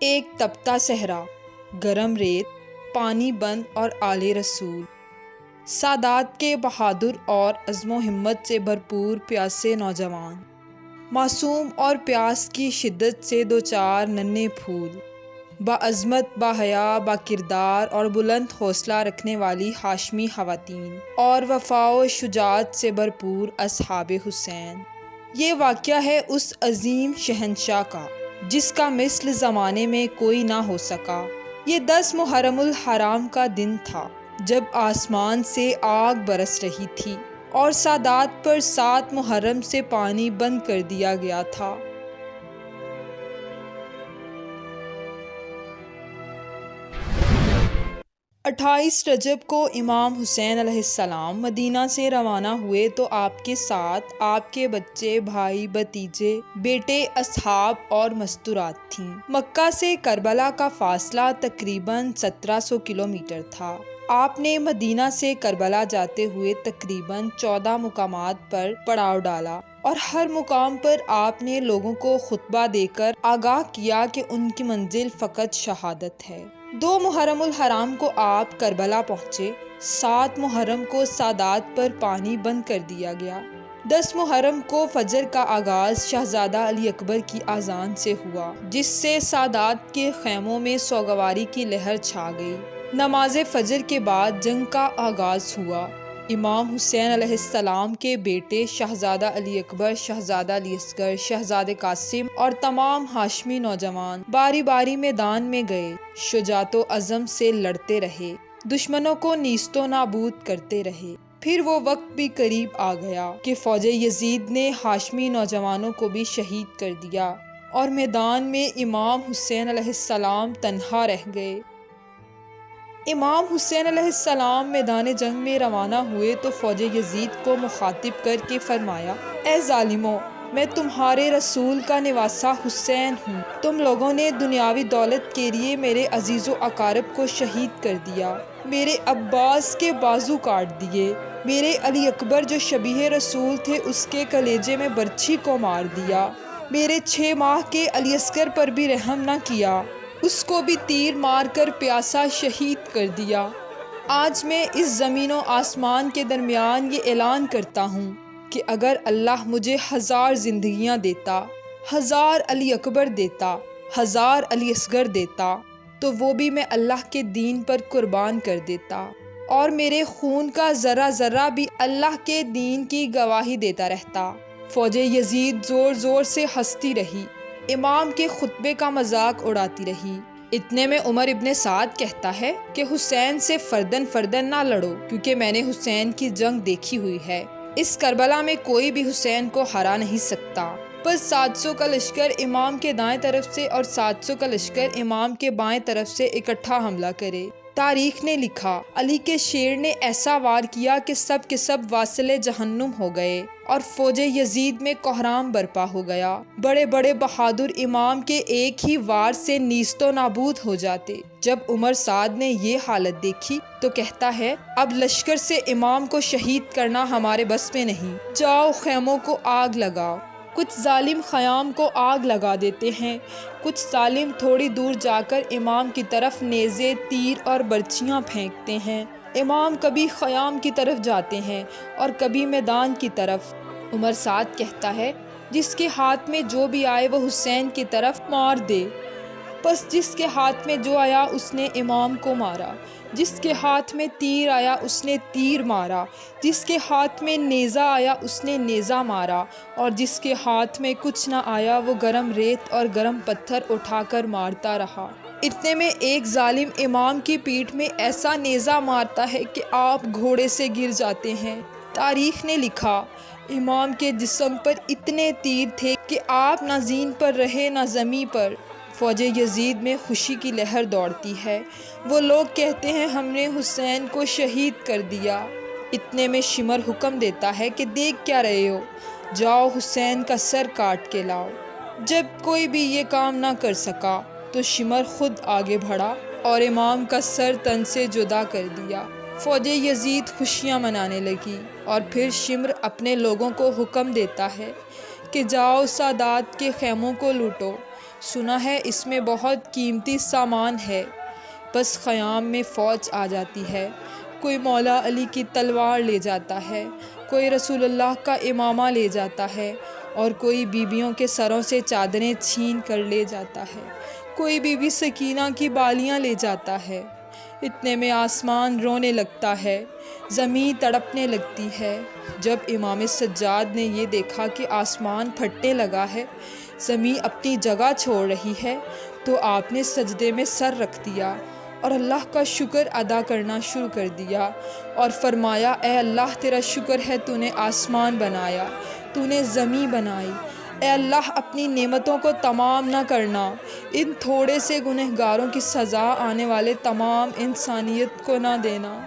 ایک تپتا صحرا، گرم ریت، پانی بند اور آل رسول، سادات کے بہادر اور عزم و ہمت سے بھرپور پیاسے نوجوان، معصوم اور پیاس کی شدت سے دوچار ننھے پھول، باعظمت، باحیا، با کردار اور بلند حوصلہ رکھنے والی ہاشمی خواتین اور وفا و شجاعت سے بھرپور اصحاب حسین۔ یہ واقعہ ہے اس عظیم شہنشاہ کا جس کا مثل زمانے میں کوئی نہ ہو سکا۔ یہ 10 محرم الحرام کا دن تھا جب آسمان سے آگ برس رہی تھی اور سادات پر 7 محرم سے پانی بند کر دیا گیا تھا۔ 28 رجب کو امام حسین علیہ السلام مدینہ سے روانہ ہوئے تو آپ کے ساتھ آپ کے بچے، بھائی، بھتیجے، بیٹے، اصحاب اور مستورات تھیں۔ مکہ سے کربلا کا فاصلہ تقریباً 1700 کلومیٹر تھا۔ آپ نے مدینہ سے کربلا جاتے ہوئے تقریباً 14 مقامات پر پڑاؤ ڈالا اور ہر مقام پر آپ نے لوگوں کو خطبہ دے کر آگاہ کیا کہ ان کی منزل فقط شہادت ہے۔ 2 محرم الحرام کو آپ کربلا پہنچے۔ 7 محرم کو سادات پر پانی بند کر دیا گیا۔ 10 محرم کو فجر کا آغاز شہزادہ علی اکبر کی اذان سے ہوا، جس سے سادات کے خیموں میں سوگواری کی لہر چھا گئی۔ نماز فجر کے بعد جنگ کا آغاز ہوا۔ امام حسین علیہ السلام کے بیٹے شہزادہ علی اکبر، شہزادہ علی اصغر، شہزادہ قاسم اور تمام ہاشمی نوجوان باری باری میدان میں گئے، شجاعت و عزم سے لڑتے رہے، دشمنوں کو نیست و نابود کرتے رہے۔ پھر وہ وقت بھی قریب آ گیا کہ فوج یزید نے ہاشمی نوجوانوں کو بھی شہید کر دیا اور میدان میں امام حسین علیہ السلام تنہا رہ گئے۔ امام حسین علیہ السلام میدان جنگ میں روانہ ہوئے تو فوج یزید کو مخاطب کر کے فرمایا: اے ظالمو، میں تمہارے رسول کا نواسہ حسین ہوں۔ تم لوگوں نے دنیاوی دولت کے لیے میرے عزیز و اقارب کو شہید کر دیا، میرے عباس کے بازو کاٹ دیے، میرے علی اکبر جو شبیہ رسول تھے اس کے کلیجے میں برچھی کو مار دیا، میرے 6 ماہ کے علی اصغر پر بھی رحم نہ کیا، اس کو بھی تیر مار کر پیاسا شہید کر دیا۔ آج میں اس زمین و آسمان کے درمیان یہ اعلان کرتا ہوں کہ اگر اللہ مجھے 1000 زندگیاں دیتا، 1000 علی اکبر دیتا، 1000 علی اصغر دیتا، تو وہ بھی میں اللہ کے دین پر قربان کر دیتا اور میرے خون کا ذرہ ذرہ بھی اللہ کے دین کی گواہی دیتا رہتا۔ فوج یزید زور زور سے ہنستی رہی، امام کے خطبے کا مذاق اڑاتی رہی۔ اتنے میں عمر ابن سعد کہتا ہے کہ حسین سے فردن فردن نہ لڑو، کیونکہ میں نے حسین کی جنگ دیکھی ہوئی ہے، اس کربلا میں کوئی بھی حسین کو ہرا نہیں سکتا۔ بس 700 کا لشکر امام کے دائیں طرف سے اور 700 کا لشکر امام کے بائیں طرف سے اکٹھا حملہ کرے۔ تاریخ نے لکھا، علی کے شیر نے ایسا وار کیا کہ سب کے سب واصل جہنم ہو گئے اور فوج یزید میں کوہرام برپا ہو گیا۔ بڑے بڑے بہادر امام کے ایک ہی وار سے نیست و نابود ہو جاتے۔ جب عمر سعد نے یہ حالت دیکھی تو کہتا ہے: اب لشکر سے امام کو شہید کرنا ہمارے بس میں نہیں، جاؤ خیموں کو آگ لگاؤ۔ کچھ ظالم خیام کو آگ لگا دیتے ہیں، کچھ ظالم تھوڑی دور جا کر امام کی طرف نیزے، تیر اور برچھیاں پھینکتے ہیں۔ امام کبھی خیام کی طرف جاتے ہیں اور کبھی میدان کی طرف۔ عمر سعد کہتا ہے: جس کے ہاتھ میں جو بھی آئے وہ حسین کی طرف مار دے۔ بس جس کے ہاتھ میں جو آیا اس نے امام کو مارا، جس کے ہاتھ میں تیر آیا اس نے تیر مارا، جس کے ہاتھ میں نیزہ آیا اس نے نیزہ مارا، اور جس کے ہاتھ میں کچھ نہ آیا وہ گرم ریت اور گرم پتھر اٹھا کر مارتا رہا۔ اتنے میں ایک ظالم امام کی پیٹھ میں ایسا نیزہ مارتا ہے کہ آپ گھوڑے سے گر جاتے ہیں۔ تاریخ نے لکھا، امام کے جسم پر اتنے تیر تھے کہ آپ نہ زین پر رہے نہ زمیں پر۔ فوج یزید میں خوشی کی لہر دوڑتی ہے، وہ لوگ کہتے ہیں ہم نے حسین کو شہید کر دیا۔ اتنے میں شمر حکم دیتا ہے کہ دیکھ کیا رہے ہو، جاؤ حسین کا سر کاٹ کے لاؤ۔ جب کوئی بھی یہ کام نہ کر سکا تو شمر خود آگے بڑھا اور امام کا سر تن سے جدا کر دیا۔ فوج یزید خوشیاں منانے لگی اور پھر شمر اپنے لوگوں کو حکم دیتا ہے کہ جاؤ سادات کے خیموں کو لوٹو، سنا ہے اس میں بہت قیمتی سامان ہے۔ بس خیام میں فوج آ جاتی ہے، کوئی مولا علی کی تلوار لے جاتا ہے، کوئی رسول اللہ کا امامہ لے جاتا ہے، اور کوئی بیویوں کے سروں سے چادریں چھین کر لے جاتا ہے، کوئی بی بی سکینہ کی بالیاں لے جاتا ہے۔ اتنے میں آسمان رونے لگتا ہے، زمین تڑپنے لگتی ہے۔ جب امام سجاد نے یہ دیکھا کہ آسمان پھٹنے لگا ہے، زمین اپنی جگہ چھوڑ رہی ہے، تو آپ نے سجدے میں سر رکھ دیا اور اللہ کا شکر ادا کرنا شروع کر دیا اور فرمایا، اے اللہ تیرا شکر ہے، تو نے آسمان بنایا، تو نے زمین بنائی۔ اے اللہ اپنی نعمتوں کو تمام نہ کرنا، ان تھوڑے سے گنہگاروں کی سزا آنے والے تمام انسانیت کو نہ دینا۔